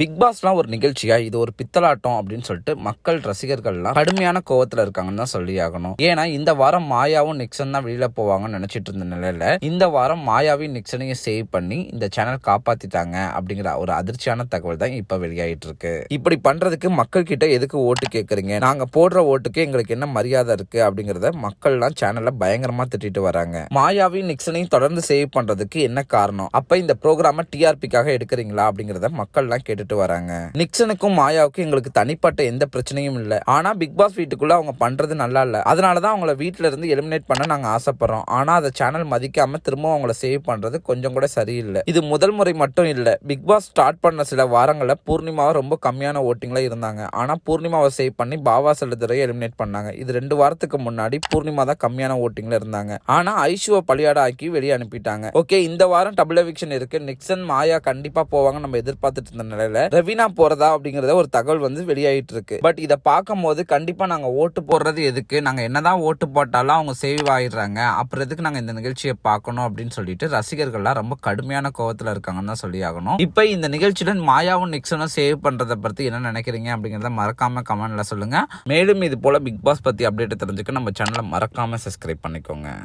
Big பாஸ்லாம் ஒரு நிகழ்ச்சியா இது ஒரு பித்தலாட்டம் அப்படின்னு சொல்லிட்டு மக்கள் ரசிகர்கள்லாம் கடுமையான கோவத்துல இருக்காங்கன்னு தான் சொல்லி ஆகணும். ஏன்னா இந்த வாரம் மாயாவும் நிக்சன் தான் வெளியில போவாங்கன்னு நினைச்சிட்டு இருந்த நிலையில இந்த வாரம் மாயாவையும் நிக்சனையும் சேவ் பண்ணி இந்த சேனல் காப்பாத்திட்டாங்க அப்படிங்கிற ஒரு அதிர்ச்சியான தகவல் தான் இப்ப வெளியாயிட்டு இருக்கு. இப்படி பண்றதுக்கு மக்கள் கிட்ட எதுக்கு ஓட்டு கேட்கறீங்க, நாங்க போடுற ஓட்டுக்கு எங்களுக்கு என்ன மரியாதை இருக்கு அப்படிங்கறத மக்கள்லாம் சேனல்ல பயங்கரமா திட்டிட்டு வராங்க. மாயாவையும் நிக்சனையும் தொடர்ந்து சேவ் பண்றதுக்கு என்ன காரணம், அப்ப இந்த ப்ரோக்ராம டிஆர்பிக்காக எடுக்கிறீங்களா அப்படிங்கறத மக்கள்லாம் கேட்டுட்டு வராங்க. நிக்சனுக்கும் மாயாவுக்கும் எங்களுக்கு தனிப்பட்ட எந்த பிரச்சனையும் இல்ல, ஆனா பிக் பாஸ் வீட்டுக்குள்ள அவங்க பண்றது நல்லா இல்ல, அதனாலதான் அவங்கள வீட்டுல இருந்து எலிமினேட் பண்ண நாங்க ஆசைப்படுறோம். ஆனா அதை சேனல் மதிக்காம திரும்ப அவங்கள சேவ் பண்றது கொஞ்சம் கூட சரியில்லை. இது முதல் முறை மட்டும் இல்ல, பிக் பாஸ் ஸ்டார்ட் பண்ண சில வாரங்கள்ல பூர்ணிமாவை ரொம்ப கம்மியான ஓட்டிங்ல இருந்தாங்க. ஆனா பூர்ணிமாவை சேவ் பண்ணி பாவா செல்லுதுரை எலிமினேட் பண்ணாங்க. இது 2 வாரத்துக்கு முன்னாடி பூர்ணிமா தான் கம்மியான ஓட்டிங்ல இருந்தாங்க. ஆனா ஐஷுவை பலியாட ஆக்கி வெளியே அனுப்பிட்டாங்க. ஓகே, இந்த வாரம் டபுள் எவிக்ஷன் இருக்கு, நிக்சன் மாயா கண்டிப்பா போவாங்க நம்ம எதிர்பார்த்துட்டு இருந்த நிலையில ரவீனா போறதா அப்படிங்கறத ஒரு தகவல் வந்து வெளியாயிட்டு இருக்கு. பட் இதை பார்க்கும் போது கண்டிப்பா நாங்க ஓட்டு போடுறது எதுக்கு, நாங்க என்னதான் ஓட்டு போட்டாலும் அவங்க சேவ் ஆயிடுறாங்க, அப்புறம் எதுக்கு நாங்க இந்த நிகழ்ச்சியை பார்க்கணும் அப்படின்னு சொல்லிட்டு ரசிகர்கள்லாம் ரொம்ப கடுமையான கோவத்துல இருக்காங்கன்னு தான் சொல்லி ஆகணும். இப்ப இந்த நிகழ்ச்சியில மாயாவும் நிக்சனும் சேவ் பண்றதை பத்தி என்ன நினைக்கிறீங்க அப்படிங்கறத மறக்காம கமெண்ட்ல சொல்லுங்க. மேலும் இது போல பிக் பாஸ் பத்தி அப்டேட் தெரிஞ்சுக்க நம்ம சேனலை மறக்காம சப்ஸ்கிரைப் பண்ணிக்கோங்க.